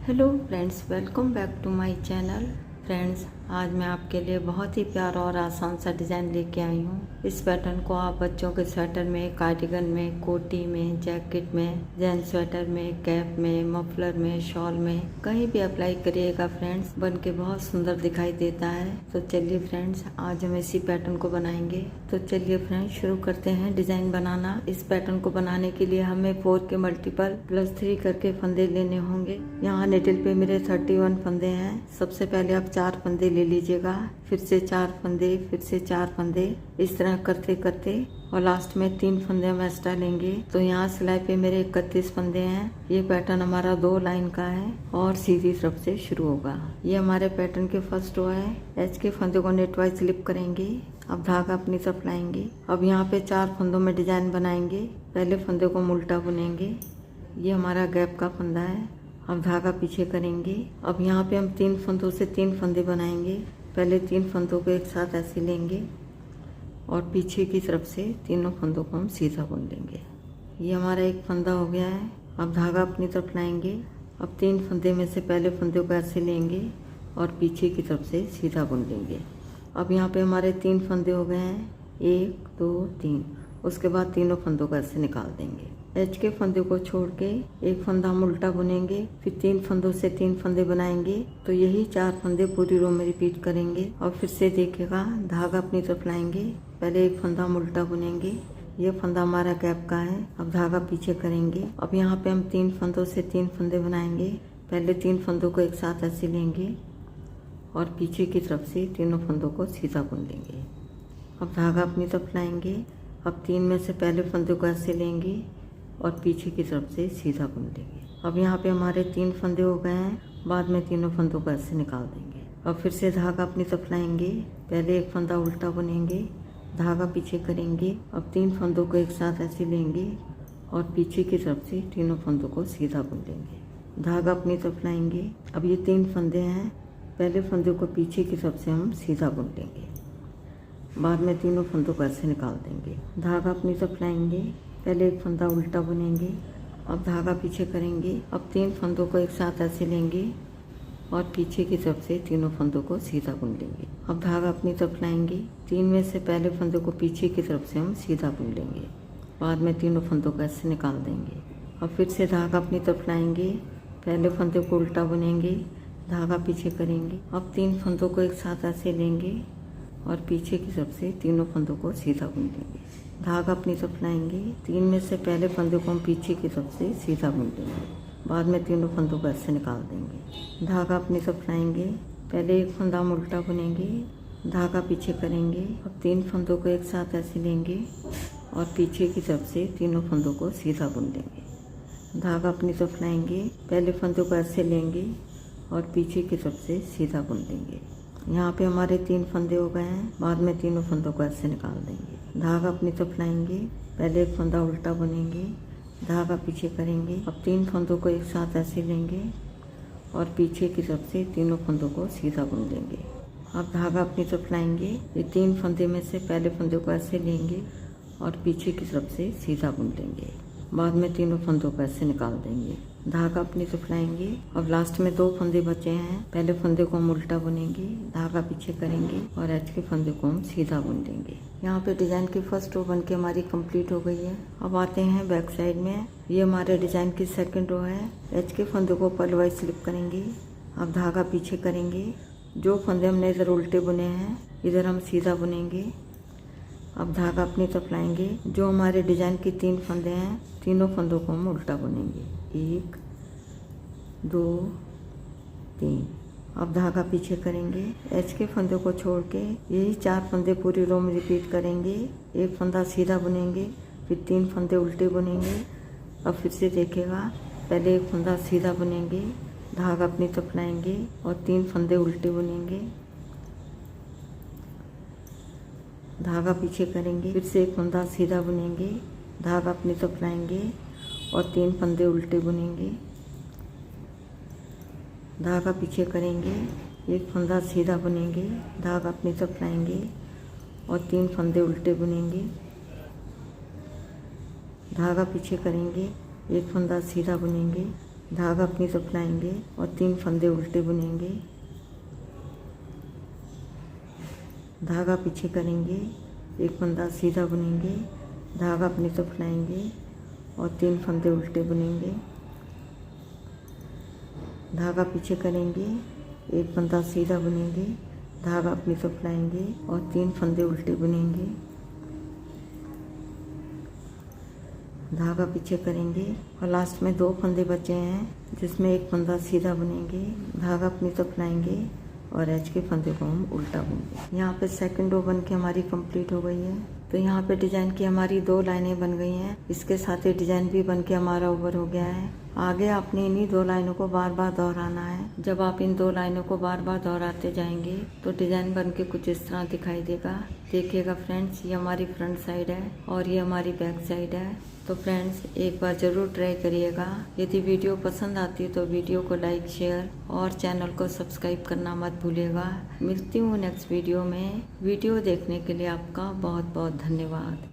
Hello friends, welcome back to my channel. Friends, आज मैं आपके लिए बहुत ही प्यारा और आसान सा डिज़ाइन लेके आई हूँ। इस पैटर्न को आप बच्चों के स्वेटर में, कार्डिगन में, कोटी में, जैकेट में, जेंट्स स्वेटर में, कैप में, मफलर में, शॉल में कहीं भी अप्लाई करिएगा फ्रेंड्स, बन के बहुत सुंदर दिखाई देता है। तो चलिए फ्रेंड्स, आज हम इसी पैटर्न को बनाएंगे। तो चलिए फ्रेंड्स, शुरू करते हैं डिज़ाइन बनाना। इस पैटर्न को बनाने के लिए हमें 4 के मल्टीपल +3 करके फंदे लेने होंगे। यहाँ निडल पे मेरे 31 फंदे हैं। सबसे पहले आप 4 फंदे ले लीजिएगा, फिर से 4 फंदे, फिर से 4 फंदे, इस तरह करते करते और लास्ट में 3 फंदे हम एक्स्ट्रा लेंगे। तो यहाँ सिलाई पे मेरे 31 फंदे हैं। ये पैटर्न हमारा 2 लाइन का है और सीधी तरफ से शुरू होगा। ये हमारे पैटर्न के फर्स्ट रो है। एच के फंदे को नेट वाइज स्लिप करेंगे। अब धागा अपनी तरफ लाएंगे। अब यहाँ पे 4 फंदों में डिजाइन बनाएंगे। पहले फंदे को हम उल्टा बुनेंगे। ये हमारा गैप का फंदा है। अब धागा पीछे करेंगे। अब यहाँ पे हम 3 फंदों से 3 फंदे बनाएंगे। पहले 3 फंदों को एक साथ ऐसे लेंगे और पीछे की तरफ से तीनों फंदों को हम सीधा बुन लेंगे। ये हमारा एक फंदा हो गया है। अब धागा अपनी तरफ लाएंगे। अब 3 फंदे में से पहले फंदे को ऐसे लेंगे और पीछे की तरफ से सीधा बुन लेंगे। अब यहाँ पे हमारे 3 फंदे हो गए हैं, 1 2 3। उसके बाद तीनों फंदों को ऐसे निकाल देंगे। एच के फंदे को छोड़ के एक फंदा हम उल्टा बुनेंगे, फिर 3 फंदों से 3 फंदे बनाएंगे। तो यही 4 फंदे पूरी रो में रिपीट करेंगे। और फिर से देखिएगा, धागा अपनी तरफ लाएंगे। पहले एक फंदा हम उल्टा बुनेंगे। ये फंदा हमारा गैप का है। अब धागा पीछे करेंगे। अब यहाँ पे हम 3 फंदों से 3 फंदे बनाएंगे। पहले 3 फंदों को एक साथ ऐसे लेंगे और पीछे की तरफ से तीनों फंदों को सीधा बुन लेंगे। अब धागा अपनी तरफ लाएंगे। अब 3 में से पहले फंदे को ऐसे लेंगे और पीछे की तरफ से सीधा बुन लेंगे। अब यहाँ पे हमारे 3 फंदे हो गए हैं। बाद में तीनों फंदों को ऐसे निकाल देंगे। अब फिर से धागा अपनी तरफ लाएंगे। पहले एक फंदा उल्टा बुनेंगे, धागा पीछे करेंगे। अब 3 फंदों को एक साथ ऐसे लेंगे और पीछे की तरफ से तीनों फंदों को सीधा बुन लेंगे। धागा अपनी तरफ लाएंगे। अब ये 3 फंदे हैं। पहले फंदे को पीछे की तरफ से हम सीधा बुन लेंगे। बाद में तीनों फंदों को ऐसे निकाल देंगे। धागा अपनी तरफ लाएंगे। पहले एक फंदा उल्टा बुनेंगे। अब धागा पीछे करेंगे। अब 3 फंदों को एक साथ ऐसे लेंगे और पीछे की तरफ से तीनों फंदों को सीधा बुन लेंगे। अब धागा अपनी तरफ लाएंगे। 3 में से पहले फंदे को पीछे की तरफ से हम सीधा बुन लेंगे। बाद में तीनों फंदों को ऐसे निकाल देंगे। अब फिर से धागा अपनी तरफ लाएंगे। पहले फंदे को उल्टा बुनेंगे, धागा पीछे करेंगे। अब 3 फंदों को एक साथ ऐसे लेंगे और पीछे की तरफ से तीनों फंदों को सीधा बुन लेंगे। धागा अपनी तरफ लाएंगे। 3 में से पहले फंदे को हम पीछे की तरफ से सीधा बुन लेंगे। बाद में तीनों फंदों को ऐसे निकाल देंगे। धागा अपनी तरफ लाएंगे। पहले एक फंदा हम उल्टा बुनेंगे, धागा पीछे करेंगे। अब 3 फंदों को एक साथ ऐसे लेंगे और पीछे की तरफ से तीनों फंदों को सीधा बुन लेंगे। धागा अपनी तरफ लाएंगे। पहले फंदों को ऐसे लेंगे और पीछे की तरफ से सीधा बुन लेंगे। यहाँ पे हमारे 3 फंदे हो गए हैं। बाद में तीनों फंदों को ऐसे निकाल देंगे। धागा अपनी तरफ लाएंगे। पहले एक फंदा उल्टा बुनेंगे, धागा पीछे करेंगे। अब 3 फंदों को एक साथ ऐसे लेंगे और पीछे की तरफ से तीनों फंदों को सीधा बुन लेंगे। अब धागा अपनी तरफ लाएंगे। ये 3 फंदे में से पहले फंदे को ऐसे लेंगे और पीछे की तरफ से सीधा बुन लेंगे। बाद में तीनों फंदों को ऐसे निकाल देंगे। धागा अपनी तरफ लाएंगे। अब लास्ट में 2 फंदे बचे हैं। पहले फंदे को हम उल्टा बुनेंगे, धागा पीछे करेंगे और एच के फंदे को हम सीधा बुन लेंगे। यहाँ पे डिजाइन की फर्स्ट रो बनके हमारी कंप्लीट हो गई है। अब आते हैं बैक साइड में। ये हमारे डिजाइन की सेकंड रो है। एच के फंदे को पल वाइज स्लिप करेंगे। अब धागा पीछे करेंगे। जो फंदे हमने इधर उल्टे बुने हैं, इधर हम सीधा बुनेंगे। अब धागा अपनी तरफ लाएंगे। जो हमारे डिजाइन की 3 फंदे हैं, तीनों फंदों को हम उल्टा बुनेंगे। 1 2 3। अब धागा पीछे करेंगे। एच के फंदे को छोड़ के यही 4 फंदे पूरी रो में रिपीट करेंगे। एक फंदा सीधा बुनेंगे, फिर 3 फंदे उल्टे बुनेंगे। अब फिर से देखिएगा, पहले एक फंदा सीधा बुनेंगे, धागा अपनी तरफ लाएंगे और 3 फंदे उल्टे बुनेंगे। धागा पीछे करेंगे, फिर से एक फंदा सीधा बुनेंगे, धागा अपनी तरफ लाएंगे और 3 फंदे उल्टे बुनेंगे। धागा पीछे करेंगे, एक फंदा सीधा बुनेंगे, धागा अपनी तरफ लाएंगे और 3 फंदे उल्टे बुनेंगे। धागा पीछे करेंगे, एक फंदा सीधा बुनेंगे, धागा अपनी तरफ लाएंगे और 3 फंदे उल्टे बुनेंगे, धागा पीछे करेंगे, एक फंदा सीधा बुनेंगे, धागा अपनी तरफ लाएंगे और 3 फंदे उल्टे बुनेंगे, धागा पीछे करेंगे, एक फंदा सीधा बुनेंगे, धागा अपनी तरफ लाएंगे और 3 फंदे उल्टे बुनेंगे, धागा पीछे करेंगे और लास्ट में 2 फंदे बचे हैं जिसमें एक फंदा सीधा बुनेंगे, धागा अपनी तरफ लाएंगे और एज के फंदे को हम उल्टा बुनेंगे। यहाँ पे सेकंड रो बन के हमारी कंप्लीट हो गई है। तो यहाँ पे डिजाइन की हमारी 2 लाइनें बन गई हैं। इसके साथ ही डिजाइन भी बन के हमारा ओवर हो गया है। आगे आपने इन्हीं 2 लाइनों को बार बार दोहराना है। जब आप इन 2 लाइनों को बार बार दोहराते जाएंगे तो डिजाइन बन के कुछ इस तरह दिखाई देगा। देखिएगा फ्रेंड्स, ये हमारी फ्रंट साइड है और ये हमारी बैक साइड है। तो फ्रेंड्स एक बार ज़रूर ट्राई करिएगा। यदि वीडियो पसंद आती है तो वीडियो को लाइक, शेयर और चैनल को सब्सक्राइब करना मत भूलिएगा। मिलती हूँ नेक्स्ट वीडियो में। वीडियो देखने के लिए आपका बहुत बहुत धन्यवाद।